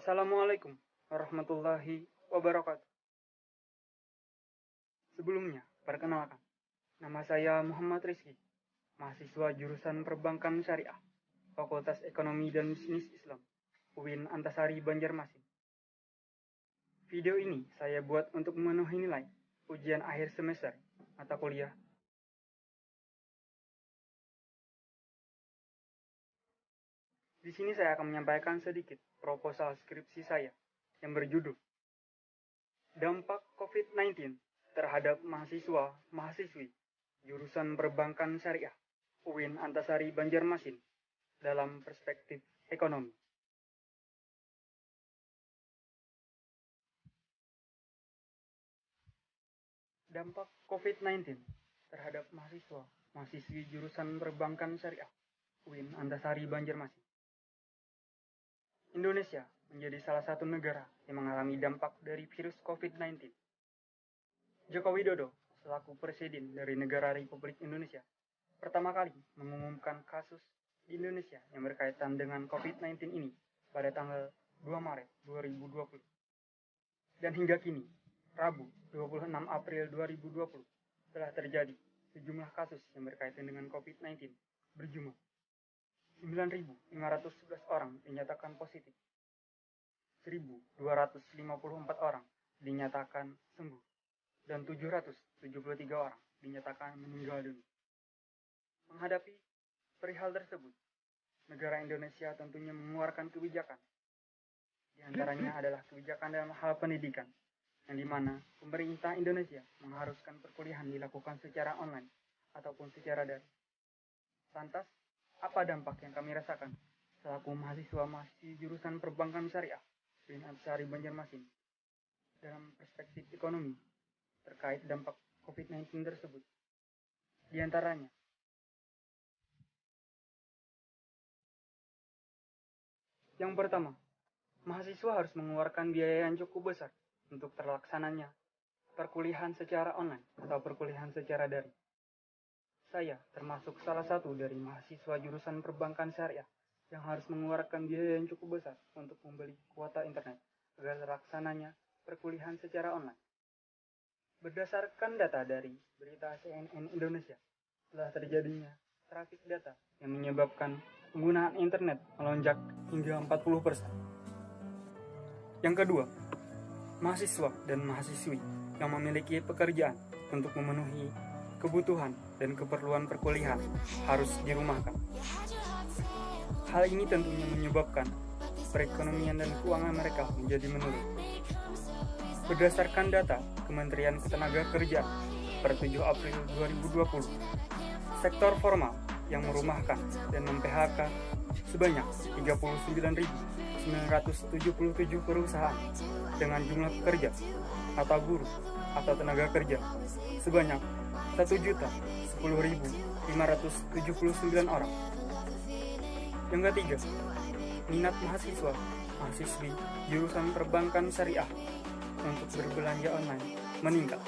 Assalamualaikum warahmatullahi wabarakatuh. Sebelumnya, perkenalkan, nama saya Muhammad Rizky, mahasiswa jurusan Perbankan Syariah, Fakultas Ekonomi dan Bisnis Islam, UIN Antasari Banjarmasin. Video ini saya buat untuk memenuhi nilai ujian akhir semester mata kuliah. Di sini saya akan menyampaikan sedikit proposal skripsi saya yang berjudul Dampak COVID-19 terhadap mahasiswa-mahasiswi jurusan Perbankan Syariah UIN Antasari Banjarmasin dalam perspektif ekonomi. Dampak COVID-19 terhadap mahasiswa-mahasiswi jurusan Perbankan Syariah UIN Antasari Banjarmasin. Indonesia menjadi salah satu negara yang mengalami dampak dari virus COVID-19. Joko Widodo, selaku Presiden dari negara Republik Indonesia, pertama kali mengumumkan kasus di Indonesia yang berkaitan dengan COVID-19 ini pada tanggal 2 Maret 2020. Dan hingga kini, Rabu 26 April 2020, telah terjadi sejumlah kasus yang berkaitan dengan COVID-19 berjumlah 9.511 orang dinyatakan positif, 1.254 orang dinyatakan sembuh, dan 773 orang dinyatakan meninggal dunia. Menghadapi perihal tersebut, negara Indonesia tentunya mengeluarkan kebijakan. Di antaranya adalah kebijakan dalam hal pendidikan, yang dimana pemerintah Indonesia mengharuskan perkuliahan dilakukan secara online ataupun secara daring. Lantas, apa dampak yang kami rasakan selaku mahasiswa jurusan Perbankan Syariah UIN Antasari Banjarmasin dalam perspektif ekonomi terkait dampak COVID-19 tersebut? Di antaranya, yang pertama, mahasiswa harus mengeluarkan biaya yang cukup besar untuk terlaksananya perkuliahan secara online atau perkuliahan secara daring. Saya termasuk salah satu dari mahasiswa jurusan Perbankan Syariah yang harus mengeluarkan biaya yang cukup besar untuk membeli kuota internet agar terlaksananya perkuliahan secara online. Berdasarkan data dari berita CNN Indonesia, telah terjadinya traffic data yang menyebabkan penggunaan internet melonjak hingga 40%. Yang kedua, mahasiswa dan mahasiswi yang memiliki pekerjaan untuk memenuhi kebutuhan dan keperluan perkuliahan harus dirumahkan. Hal ini tentunya menyebabkan perekonomian dan keuangan mereka menjadi menurun. Berdasarkan data Kementerian Ketenagakerjaan per 7 April 2020, sektor formal yang merumahkan dan mem-PHK sebanyak 39.977 perusahaan dengan jumlah pekerja atau buruh atau tenaga kerja sebanyak 1.010.579 orang. Yang ketiga, minat mahasiswi jurusan Perbankan Syariah untuk berbelanja online meningkat.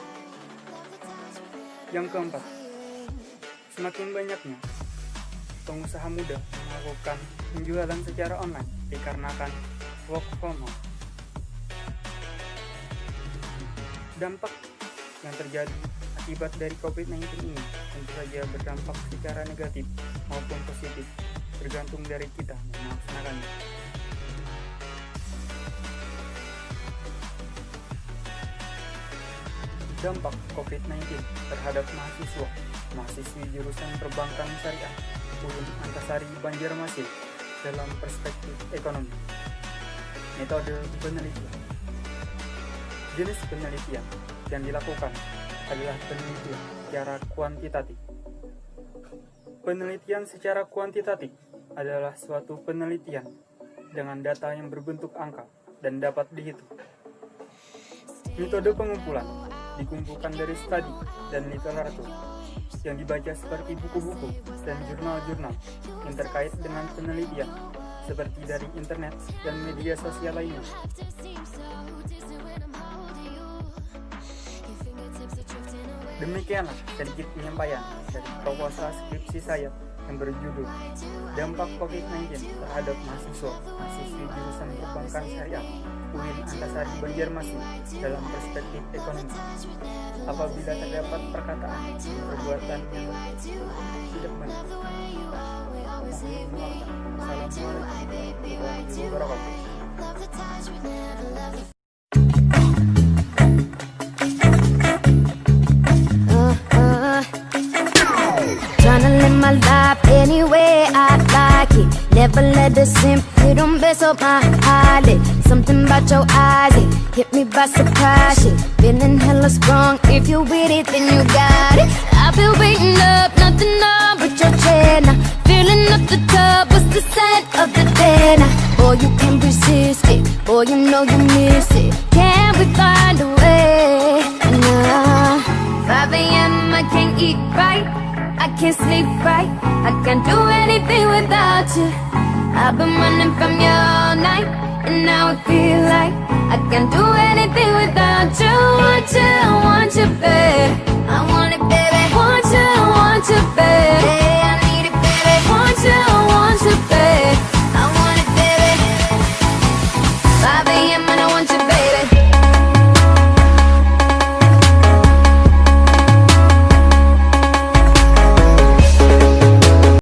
Yang keempat, semakin banyaknya pengusaha muda melakukan penjualan secara online dikarenakan work from home. Dampak yang terjadi akibat dari COVID-19 ini tentu saja berdampak secara negatif maupun positif, bergantung dari kita yang melaksanakannya. Dampak COVID-19 terhadap mahasiswi jurusan Perbankan Syariah UIN Antasari Banjarmasin dalam perspektif ekonomi. Metode penelitian. Jenis penelitian yang dilakukan adalah penelitian secara kuantitatif. Penelitian secara kuantitatif adalah suatu penelitian dengan data yang berbentuk angka dan dapat dihitung. Metode pengumpulan dikumpulkan dari studi dan literatur yang dibaca seperti buku-buku dan jurnal-jurnal yang terkait dengan penelitian seperti dari internet dan media sosial lainnya. Demikianlah sedikit penyampaian dari proposal skripsi saya yang berjudul Dampak COVID-19 terhadap mahasiswi jurusan Perbankan Syariah UIN Antasari Banjarmasin dalam perspektif ekonomi. Apabila terdapat perkataan perbuatan yang tidak benar, mohon memaafkan. Assalamualaikum warahmatullahi wabarakatuh. Tryna live my life any way I like it. Never let the simp hit them best up my eyelid. Something about your eyes, it hit me by surprise. Shit, feeling hella strong. If you with it, then you got it. I've been waiting up, nothing on but your chair now. Filling up the tub, what's the scent of the day now? Boy, you can't resist it. Boy, you know you miss it. Can we find a way? Nah. 5 a.m. I can't eat right, I can't sleep right, I can't do anything without you. I've been running from you all night, and now I feel like I can't do anything without you. Want you, babe. I want it, baby. Want you, baby.